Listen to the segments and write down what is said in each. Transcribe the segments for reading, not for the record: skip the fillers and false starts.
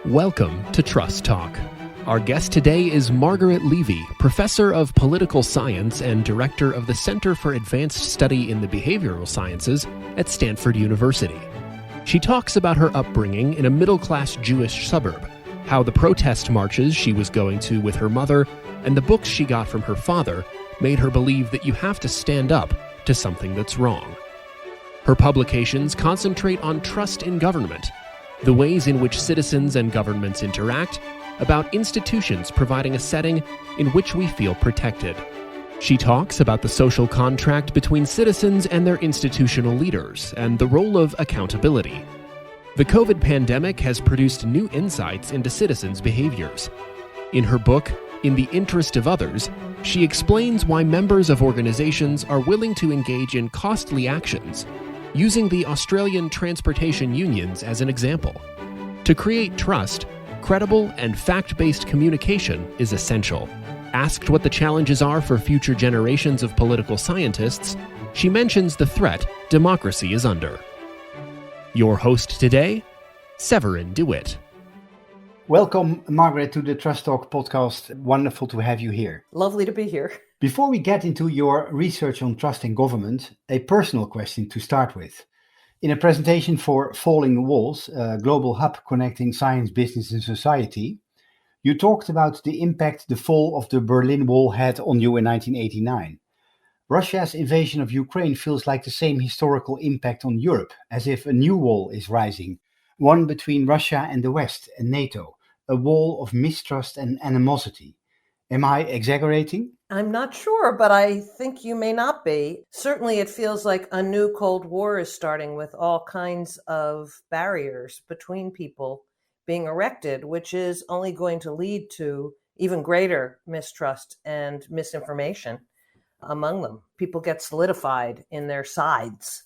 Welcome to TrustTalk. Our guest today is Margaret Levi, Professor of Political Science and Director of the Center for Advanced Study in the Behavioural Sciences at Stanford University. She talks about her upbringing in a middle-class Jewish suburb, how the protest marches she was going to with her mother and the books she got from her father made her believe that you have to stand up to something that's wrong. Her publications concentrate on trust in government, the ways in which citizens and governments interact, about institutions providing a setting in which we feel protected. She talks about the social contract between citizens and their institutional leaders and the role of accountability. The COVID pandemic has produced new insights into citizens' behaviors. In her book, In the Interest of Others, she explains why members of organizations are willing to engage in costly actions, using the Australian transportation unions as an example. To create trust, credible and fact-based communication is essential. Asked what the challenges are for future generations of political scientists, she mentions the threat democracy is under. Your host today, Severin DeWitt. Welcome, Margaret, to the Trust Talk podcast. Wonderful to have you here. Lovely to be here. Before we get into your research on trust in government, a personal question to start with. In a presentation for Falling Walls, a global hub connecting science, business and society, you talked about the impact the fall of the Berlin Wall had on you in 1989. Russia's invasion of Ukraine feels like the same historical impact on Europe, as if a new wall is rising, one between Russia and the West and NATO, a wall of mistrust and animosity. Am I exaggerating? I'm not sure, but I think you may not be. Certainly it feels like a new Cold War is starting with all kinds of barriers between people being erected, which is only going to lead to even greater mistrust and misinformation among them. People get solidified in their sides,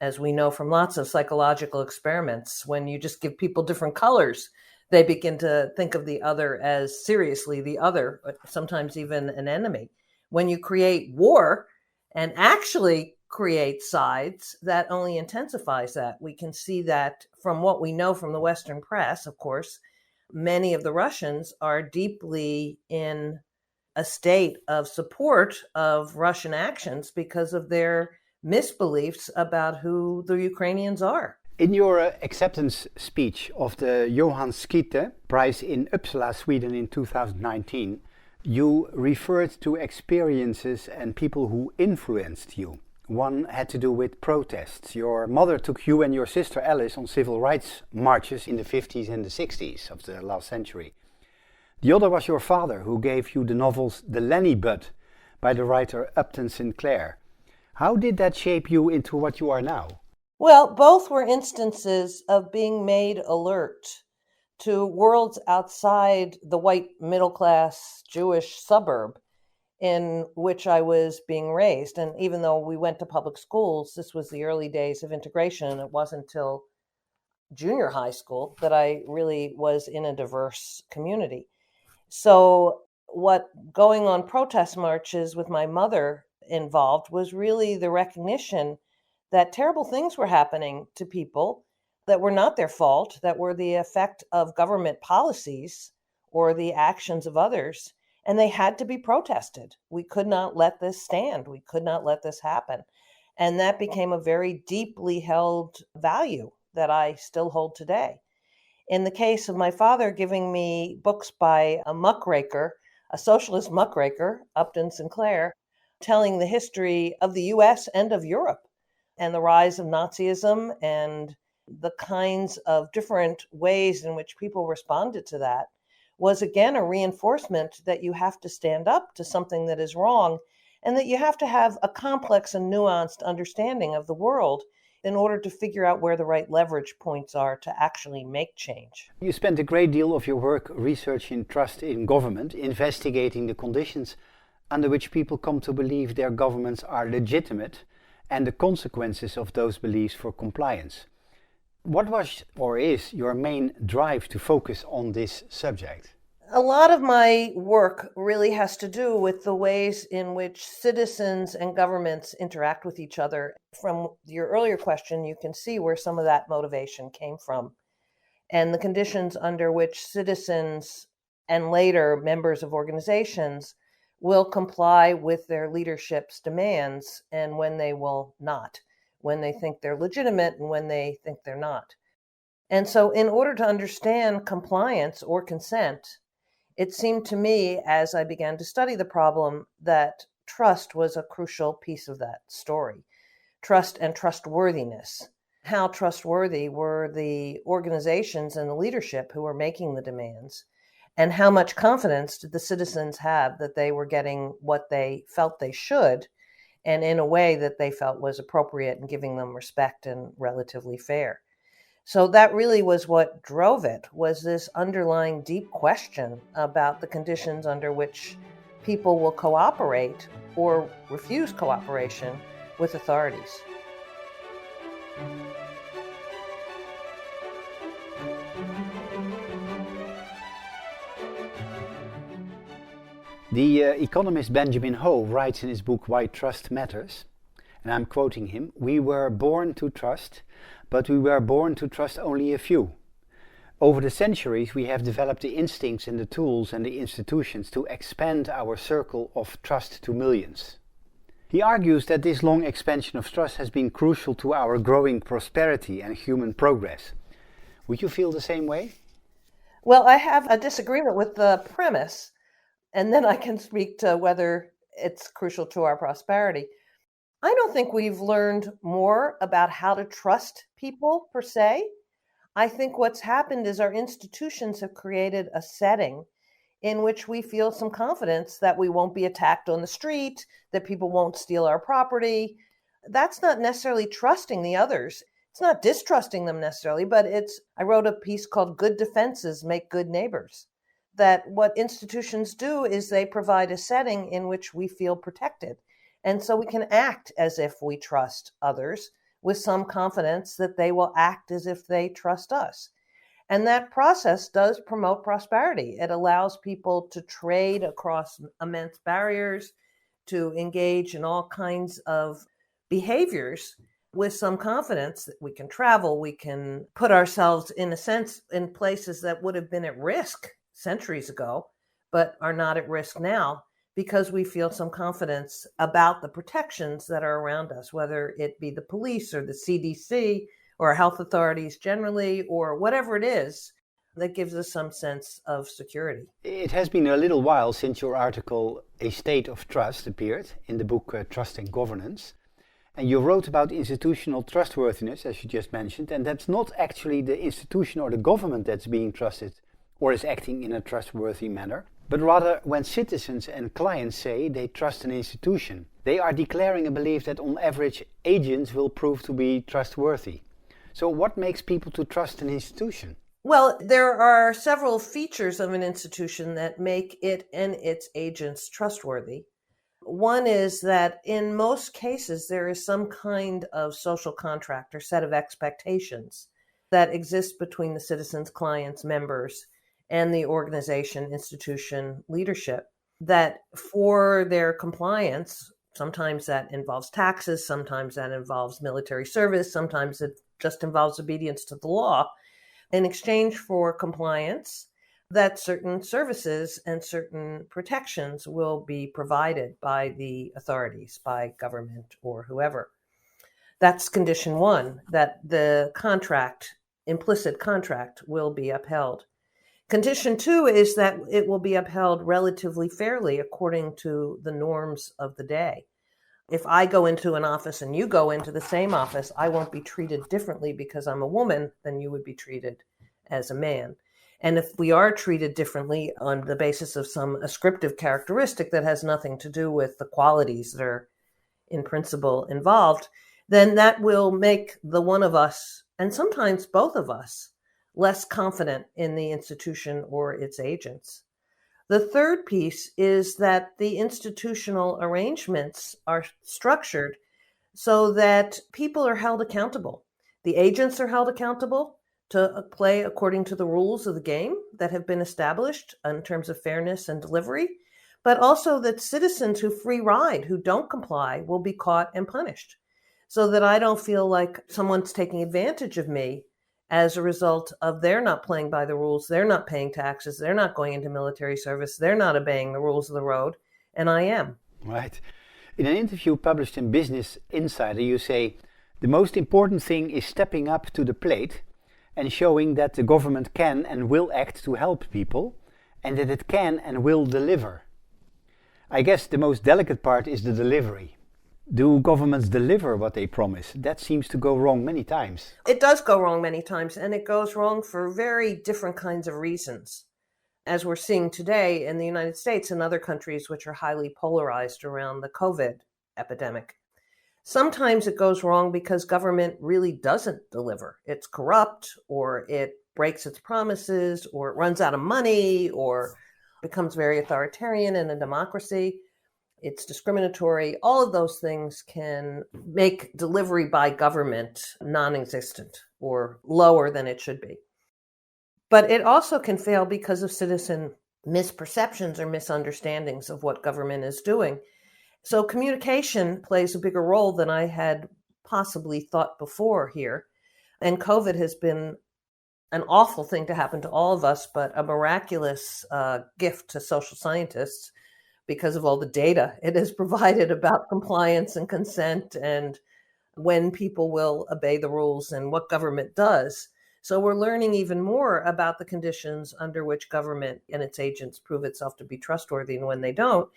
as we know from lots of psychological experiments. When you just give people different colors, they begin to think of the other as seriously the other, sometimes even an enemy. When you create war and actually create sides, that only intensifies that. We can see that from what we know from the Western press, of course. Many of the Russians are deeply in a state of support of Russian actions because of their misbeliefs about who the Ukrainians are. In your acceptance speech of the Johan Skytte Prize in Uppsala, Sweden in 2019, you referred to experiences and people who influenced you. One had to do with protests. Your mother took you and your sister Alice on civil rights marches in the 50s and the 60s of the last century. The other was your father, who gave you the novels The Lenny Bud by the writer Upton Sinclair. How did that shape you into what you are now? Well, both were instances of being made alert to worlds outside the white middle-class Jewish suburb in which I was being raised. And even though we went to public schools, this was the early days of integration, and it wasn't until junior high school that I really was in a diverse community. So what going on protest marches with my mother involved was really the recognition that terrible things were happening to people that were not their fault, that were the effect of government policies or the actions of others, and they had to be protested. We could not let this stand. We could not let this happen. And that became a very deeply held value that I still hold today. In the case of my father giving me books by a muckraker, a socialist muckraker, Upton Sinclair, telling the history of the US and of Europe, and the rise of Nazism and the kinds of different ways in which people responded to that was again a reinforcement that you have to stand up to something that is wrong and that you have to have a complex and nuanced understanding of the world in order to figure out where the right leverage points are to actually make change. You spent a great deal of your work researching trust in government, investigating the conditions under which people come to believe their governments are legitimate and the consequences of those beliefs for compliance. What was or is your main drive to focus on this subject? A lot of my work really has to do with the ways in which citizens and governments interact with each other. From your earlier question, you can see where some of that motivation came from, and the conditions under which citizens and later members of organizations will comply with their leadership's demands and when they will not, when they think they're legitimate and when they think they're not. And so, in order to understand compliance or consent, it seemed to me, as I began to study the problem, that trust was a crucial piece of that story. Trust and trustworthiness. How trustworthy were the organizations and the leadership who were making the demands? And how much confidence did the citizens have that they were getting what they felt they should, and in a way that they felt was appropriate and giving them respect and relatively fair? So that really was what drove it, was this underlying deep question about the conditions under which people will cooperate or refuse cooperation with authorities. The economist Benjamin Ho writes in his book Why Trust Matters, and I'm quoting him, "We were born to trust, but we were born to trust only a few. Over the centuries, we have developed the instincts and the tools and the institutions to expand our circle of trust to millions." He argues that this long expansion of trust has been crucial to our growing prosperity and human progress. Would you feel the same way? Well, I have a disagreement with the premise, and then I can speak to whether it's crucial to our prosperity. I don't think we've learned more about how to trust people per se. I think what's happened is our institutions have created a setting in which we feel some confidence that we won't be attacked on the street, that people won't steal our property. That's not necessarily trusting the others. It's not distrusting them necessarily, but I wrote a piece called Good Defenses Make Good Neighbors. That what institutions do is they provide a setting in which we feel protected. And so we can act as if we trust others with some confidence that they will act as if they trust us. And that process does promote prosperity. It allows people to trade across immense barriers, to engage in all kinds of behaviors with some confidence that we can travel, we can put ourselves, in a sense, in places that would have been at risk centuries ago, but are not at risk now, because we feel some confidence about the protections that are around us, whether it be the police or the CDC or health authorities generally, or whatever it is that gives us some sense of security. It has been a little while since your article A State of Trust appeared in the book Trusting Governance. And you wrote about institutional trustworthiness, as you just mentioned, and that's not actually the institution or the government that's being trusted or is acting in a trustworthy manner, but rather when citizens and clients say they trust an institution, they are declaring a belief that on average agents will prove to be trustworthy. So what makes people to trust an institution? Well, there are several features of an institution that make it and its agents trustworthy. One is that in most cases, there is some kind of social contract or set of expectations that exist between the citizens, clients, members, and the organization, institution, leadership, that for their compliance, sometimes that involves taxes, sometimes that involves military service, sometimes it just involves obedience to the law. In exchange for compliance, that certain services and certain protections will be provided by the authorities, by government or whoever. That's condition one, that the contract, implicit contract, will be upheld. Condition two is that it will be upheld relatively fairly according to the norms of the day. If I go into an office and you go into the same office, I won't be treated differently because I'm a woman than you would be treated as a man. And if we are treated differently on the basis of some ascriptive characteristic that has nothing to do with the qualities that are in principle involved, then that will make the one of us, and sometimes both of us, less confident in the institution or its agents. The third piece is that the institutional arrangements are structured so that people are held accountable. The agents are held accountable to play according to the rules of the game that have been established in terms of fairness and delivery, but also that citizens who free ride, who don't comply, will be caught and punished, so that I don't feel like someone's taking advantage of me as a result of they're not playing by the rules, they're not paying taxes, they're not going into military service, they're not obeying the rules of the road, and I am. Right. In an interview published in Business Insider, you say, the most important thing is stepping up to the plate and showing that the government can and will act to help people, and that it can and will deliver. I guess the most delicate part is the delivery. Do governments deliver what they promise? That seems to go wrong many times. It does go wrong many times, and it goes wrong for very different kinds of reasons, as we're seeing today in the United States and other countries which are highly polarized around the COVID epidemic. Sometimes it goes wrong because government really doesn't deliver. It's corrupt, or it breaks its promises, or it runs out of money, or becomes very authoritarian in a democracy. It's discriminatory. All of those things can make delivery by government non-existent or lower than it should be. But it also can fail because of citizen misperceptions or misunderstandings of what government is doing. So communication plays a bigger role than I had possibly thought before here. And COVID has been an awful thing to happen to all of us, but a miraculous gift to social scientists because of all the data it has provided about compliance and consent and when people will obey the rules and what government does. So we're learning even more about the conditions under which government and its agents prove itself to be trustworthy and when they don't.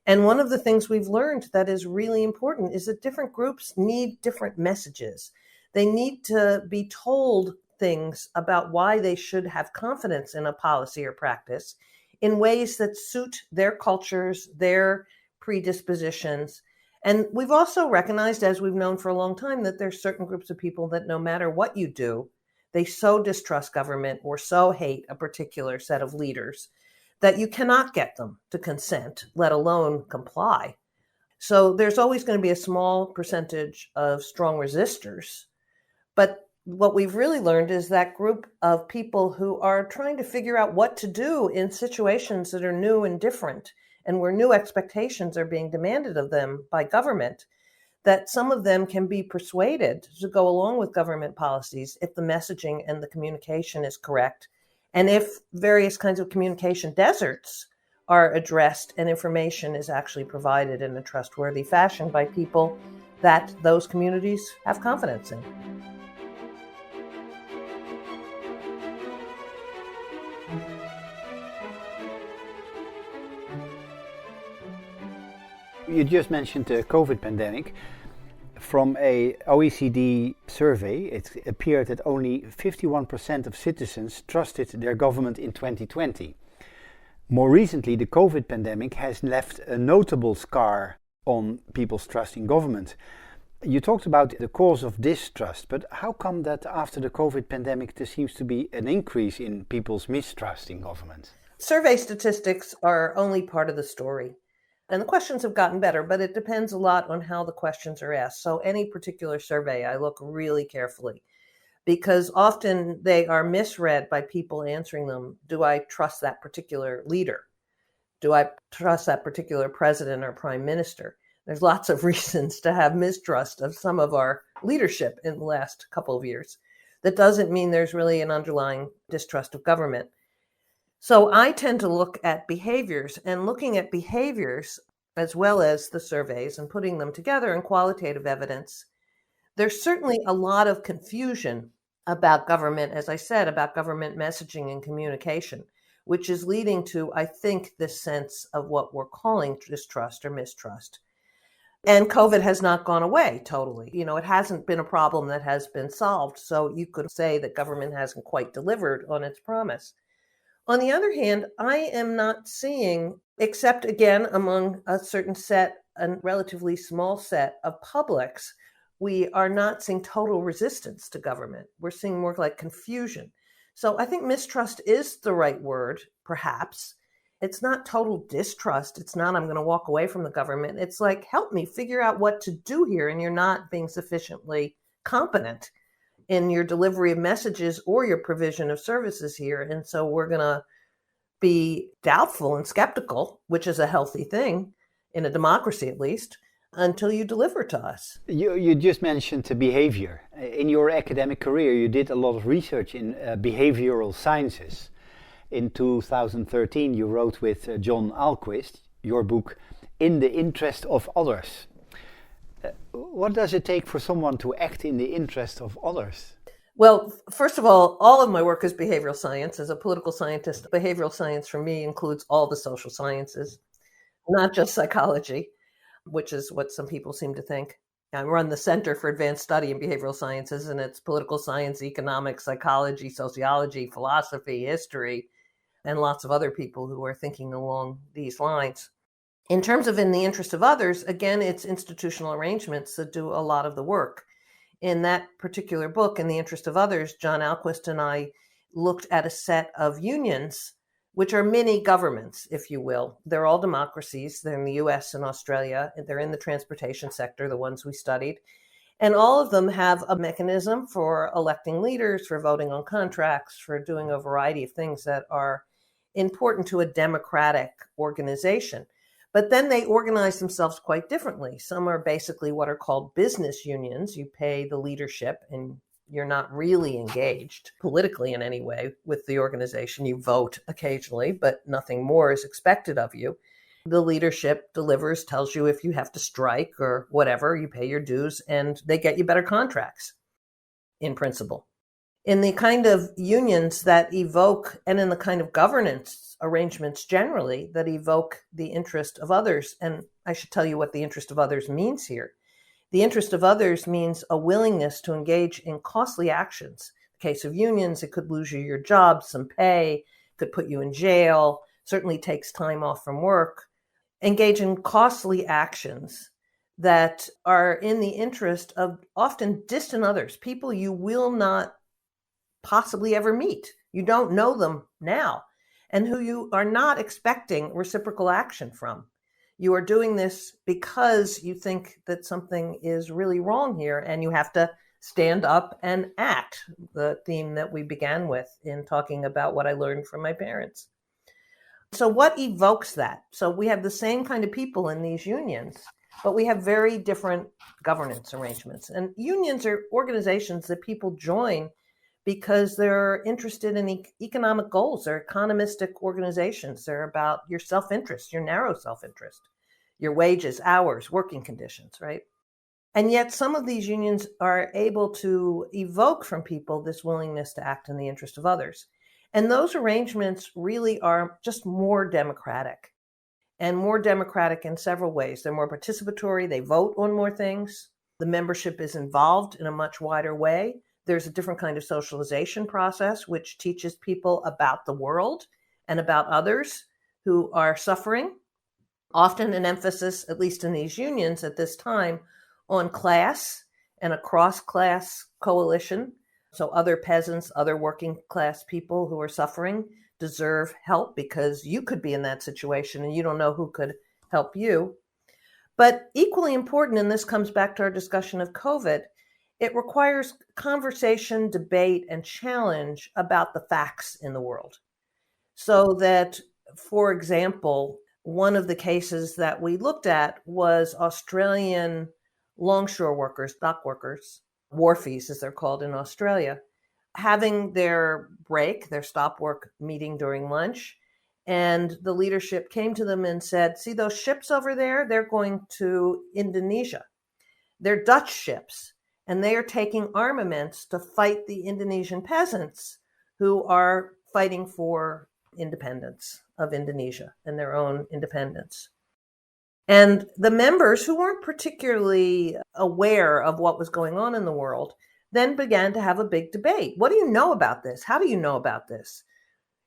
And one of the things we've learned that is really important is that different groups need different messages. They need to be told things about why they should have confidence in a policy or practice in ways that suit their cultures, their predispositions. And we've also recognized, as we've known for a long time, that there's certain groups of people that no matter what you do, they so distrust government or so hate a particular set of leaders that you cannot get them to consent, let alone comply. So there's always going to be a small percentage of strong resistors. But what we've really learned is that group of people who are trying to figure out what to do in situations that are new and different, and where new expectations are being demanded of them by government, that some of them can be persuaded to go along with government policies if the messaging and the communication is correct. And if various kinds of communication deserts are addressed and information is actually provided in a trustworthy fashion by people that those communities have confidence in. You just mentioned the COVID pandemic. From a OECD survey, it appeared that only 51% of citizens trusted their government in 2020. More recently, the COVID pandemic has left a notable scar on people's trust in government. You talked about the cause of distrust, but how come that after the COVID pandemic there seems to be an increase in people's mistrust in government? Survey statistics are only part of the story. And the questions have gotten better, but it depends a lot on how the questions are asked. So any particular survey, I look really carefully because often they are misread by people answering them. Do I trust that particular leader? Do I trust that particular president or prime minister? There's lots of reasons to have mistrust of some of our leadership in the last couple of years. That doesn't mean there's really an underlying distrust of government. So I tend to look at behaviors, and looking at behaviors as well as the surveys and putting them together in qualitative evidence, there's certainly a lot of confusion about government, as I said, about government messaging and communication, which is leading to, I think, this sense of what we're calling distrust or mistrust. And COVID has not gone away totally. It hasn't been a problem that has been solved. So you could say that government hasn't quite delivered on its promise. On the other hand, I am not seeing, except again, among a certain set, a relatively small set of publics, we are not seeing total resistance to government. We're seeing more like confusion. So I think mistrust is the right word, perhaps. It's not total distrust. It's not, I'm going to walk away from the government. It's like, help me figure out what to do here. And you're not being sufficiently competent. in your delivery of messages or your provision of services here. And so we're going to be doubtful and skeptical, which is a healthy thing in a democracy, at least, until you deliver to us. You just mentioned behavior. In your academic career, you did a lot of research in behavioral sciences. In 2013, you wrote with John Ahlquist your book, In the Interest of Others. What does it take for someone to act in the interest of others? Well, first of all of my work is behavioral science. As a political scientist, behavioral science for me includes all the social sciences, not just psychology, which is what some people seem to think. I run the Center for Advanced Study in Behavioral Sciences, and it's political science, economics, psychology, sociology, philosophy, history, and lots of other people who are thinking along these lines. In terms of in the interest of others, again, it's institutional arrangements that do a lot of the work. In that particular book, In the Interest of Others, John Ahlquist and I looked at a set of unions, which are mini governments, if you will. They're all democracies. They're in the US and Australia. They're in the transportation sector, the ones we studied. And all of them have a mechanism for electing leaders, for voting on contracts, for doing a variety of things that are important to a democratic organization. But then they organize themselves quite differently. Some are basically what are called business unions. You pay the leadership and you're not really engaged politically in any way with the organization. You vote occasionally, but nothing more is expected of you. The leadership delivers, tells you if you have to strike or whatever, you pay your dues, and they get you better contracts in principle. In the kind of unions that evoke, and in the kind of governance arrangements generally that evoke the interest of others, and I should tell you what the interest of others means here. The interest of others means a willingness to engage in costly actions. In the case of unions, it could lose you your job, some pay, could put you in jail, certainly takes time off from work. Engage in costly actions that are in the interest of often distant others, people you will not possibly ever meet. You don't know them now, and who you are not expecting reciprocal action from. You are doing this because you think that something is really wrong here, and you have to stand up and act, the theme that we began with in talking about what I learned from my parents. So what evokes that? So we have the same kind of people in these unions, but we have very different governance arrangements. And unions are organizations that people join because they're interested in economic goals. They're economistic organizations. They're about your self-interest, your narrow self-interest, your wages, hours, working conditions, right? And yet some of these unions are able to evoke from people this willingness to act in the interest of others. And those arrangements really are just more democratic, and more democratic in several ways. They're more participatory. They vote on more things. The membership is involved in a much wider way. There's a different kind of socialization process, which teaches people about the world and about others who are suffering. Often an emphasis, at least in these unions at this time, on class and a cross-class coalition. So other peasants, other working class people who are suffering deserve help because you could be in that situation and you don't know who could help you. But equally important, and this comes back to our discussion of COVID, it requires conversation, debate, and challenge about the facts in the world. So that, for example, one of the cases that we looked at was Australian longshore workers, dock workers, wharfies as they're called in Australia, having their break, their stop work meeting during lunch. And the leadership came to them and said, see those ships over there? They're going to Indonesia. They're Dutch ships. And they are taking armaments to fight the Indonesian peasants who are fighting for independence of Indonesia and their own independence. And the members, who weren't particularly aware of what was going on in the world, then began to have a big debate. What do you know about this? How do you know about this?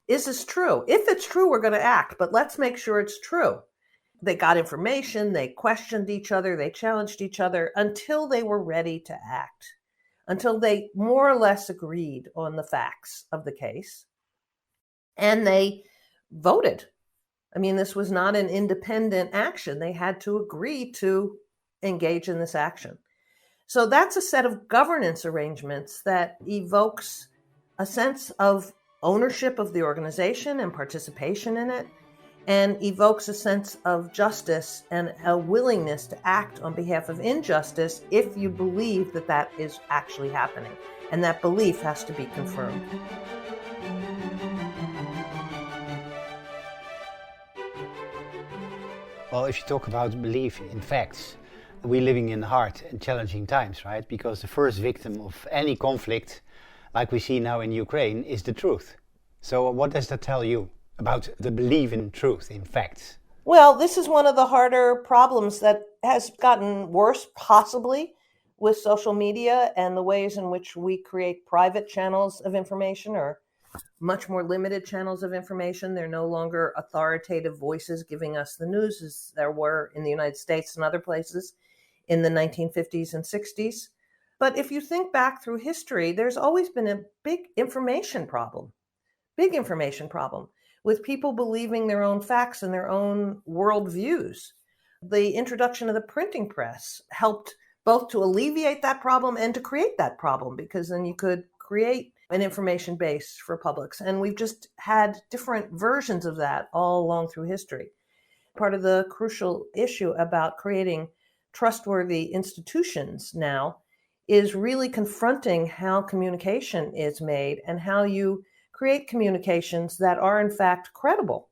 Is this true? If it's true, we're going to act, but let's make sure it's true. They got information, they questioned each other, they challenged each other until they were ready to act, until they more or less agreed on the facts of the case. And they voted. I mean, this was not an independent action. They had to agree to engage in this action. So that's a set of governance arrangements that evokes a sense of ownership of the organization and participation in it, and evokes a sense of justice and a willingness to act on behalf of injustice if you believe that that is actually happening. And that belief has to be confirmed. Well, if you talk about belief in facts, we're living in hard and challenging times, right? Because the first victim of any conflict, like we see now in Ukraine, is the truth. So what does that tell you about the belief in truth, in facts? Well, this is one of the harder problems that has gotten worse, possibly, with social media and the ways in which we create private channels of information, or much more limited channels of information. They're no longer authoritative voices giving us the news as there were in the United States and other places in the 1950s and 60s. But if you think back through history, there's always been a big information problem with people believing their own facts and their own worldviews. The introduction of the printing press helped both to alleviate that problem and to create that problem, because then you could create an information base for publics. And we've just had different versions of that all along through history. Part of the crucial issue about creating trustworthy institutions now is really confronting how communication is made and how you create communications that are in fact credible.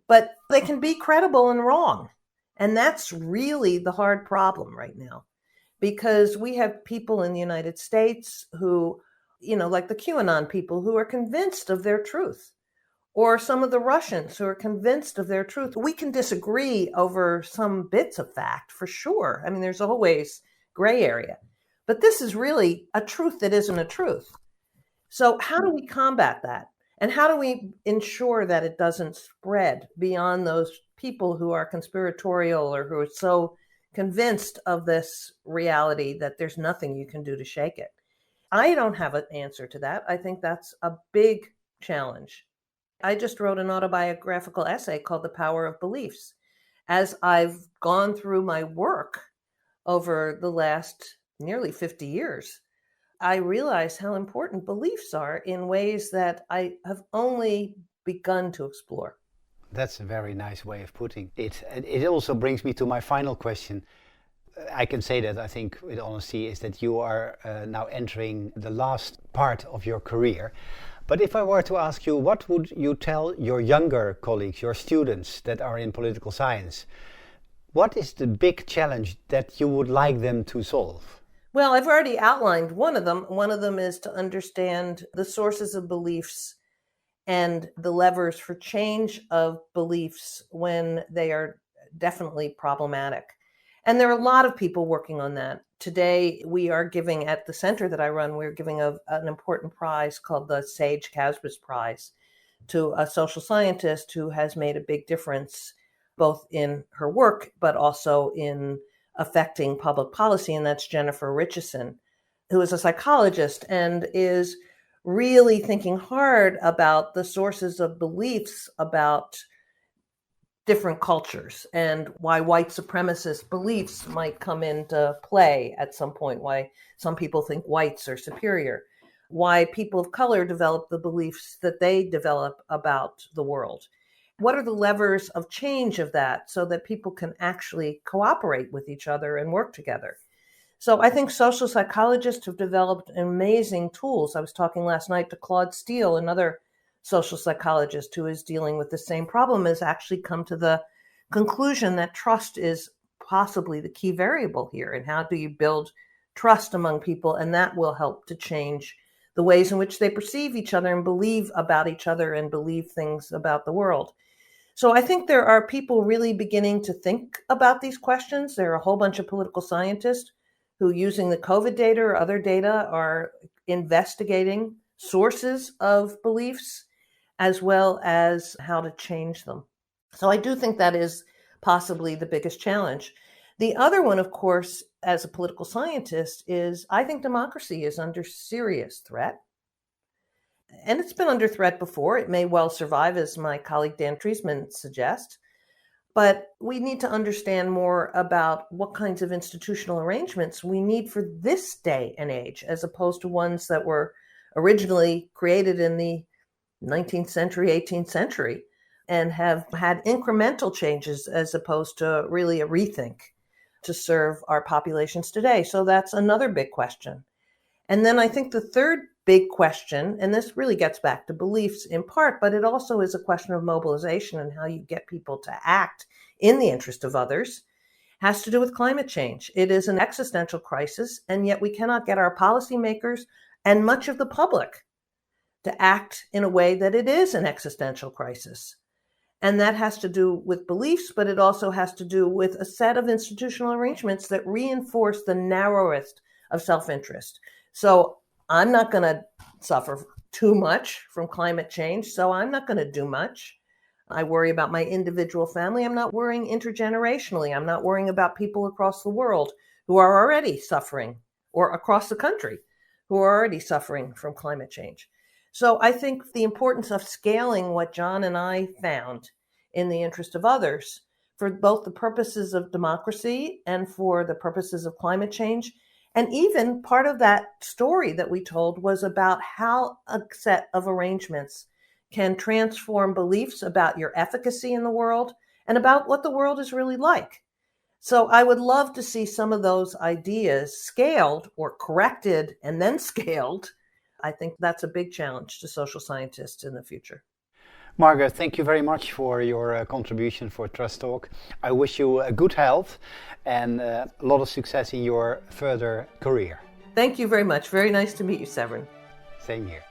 But they can be credible and wrong. And that's really the hard problem right now, because we have people in the United States who, like the QAnon people, who are convinced of their truth, or some of the Russians who are convinced of their truth. We can disagree over some bits of fact, for sure. I mean, there's always gray area. But this is really a truth that isn't a truth. So how do we combat that? And how do we ensure that it doesn't spread beyond those people who are conspiratorial or who are so convinced of this reality that there's nothing you can do to shake it? I don't have an answer to that. I think that's a big challenge. I just wrote an autobiographical essay called The Power of Beliefs. As I've gone through my work over the last nearly 50 years, I realize how important beliefs are in ways that I have only begun to explore. That's a very nice way of putting it. And it also brings me to my final question. I can say that, I think, with honesty, is that you are now entering the last part of your career. But if I were to ask you, what would you tell your younger colleagues, your students that are in political science? What is the big challenge that you would like them to solve? Well, I've already outlined one of them. One of them is to understand the sources of beliefs and the levers for change of beliefs when they are definitely problematic. And there are a lot of people working on that. Today, we are giving, at the center that I run, we're giving an important prize called the Sage Kasbas Prize to a social scientist who has made a big difference both in her work, but also in affecting public policy. And that's Jennifer Richardson, who is a psychologist and is really thinking hard about the sources of beliefs about different cultures and why white supremacist beliefs might come into play at some point, why some people think whites are superior, why people of color develop the beliefs that they develop about the world. What are the levers of change of that so that people can actually cooperate with each other and work together? So I think social psychologists have developed amazing tools. I was talking last night to Claude Steele, another social psychologist who is dealing with the same problem, has actually come to the conclusion that trust is possibly the key variable here. And how do you build trust among people? And that will help to change the ways in which they perceive each other and believe about each other and believe things about the world. So I think there are people really beginning to think about these questions. There are a whole bunch of political scientists who, using the COVID data or other data, are investigating sources of beliefs as well as how to change them. So I do think that is possibly the biggest challenge. The other one, of course, as a political scientist, is I think democracy is under serious threat. And it's been under threat before. It may well survive, as my colleague Dan Treisman suggests. But we need to understand more about what kinds of institutional arrangements we need for this day and age, as opposed to ones that were originally created in the 19th century, 18th century, and have had incremental changes as opposed to really a rethink to serve our populations today. So that's another big question. And then I think the third big question, and this really gets back to beliefs in part, but it also is a question of mobilization and how you get people to act in the interest of others, has to do with climate change. It is an existential crisis, and yet we cannot get our policymakers and much of the public to act in a way that it is an existential crisis. And that has to do with beliefs, but it also has to do with a set of institutional arrangements that reinforce the narrowest of self-interest. So I'm not going to suffer too much from climate change, so I'm not going to do much. I worry about my individual family. I'm not worrying intergenerationally. I'm not worrying about people across the world who are already suffering, or across the country who are already suffering from climate change. So I think the importance of scaling what John and I found in the interest of others for both the purposes of democracy and for the purposes of climate change. And even part of that story that we told was about how a set of arrangements can transform beliefs about your efficacy in the world and about what the world is really like. So I would love to see some of those ideas scaled or corrected and then scaled. I think that's a big challenge to social scientists in the future. Margaret, thank you very much for your contribution for Trust Talk. I wish you good health and a lot of success in your further career. Thank you very much. Very nice to meet you, Severin. Same here.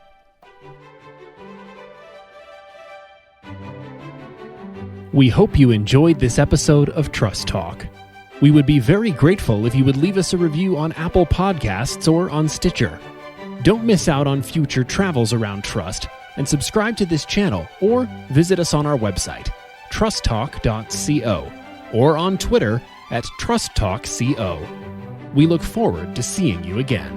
We hope you enjoyed this episode of Trust Talk. We would be very grateful if you would leave us a review on Apple Podcasts or on Stitcher. Don't miss out on future travels around trust, and subscribe to this channel or visit us on our website, trusttalk.co, or on Twitter at trusttalkco. We look forward to seeing you again.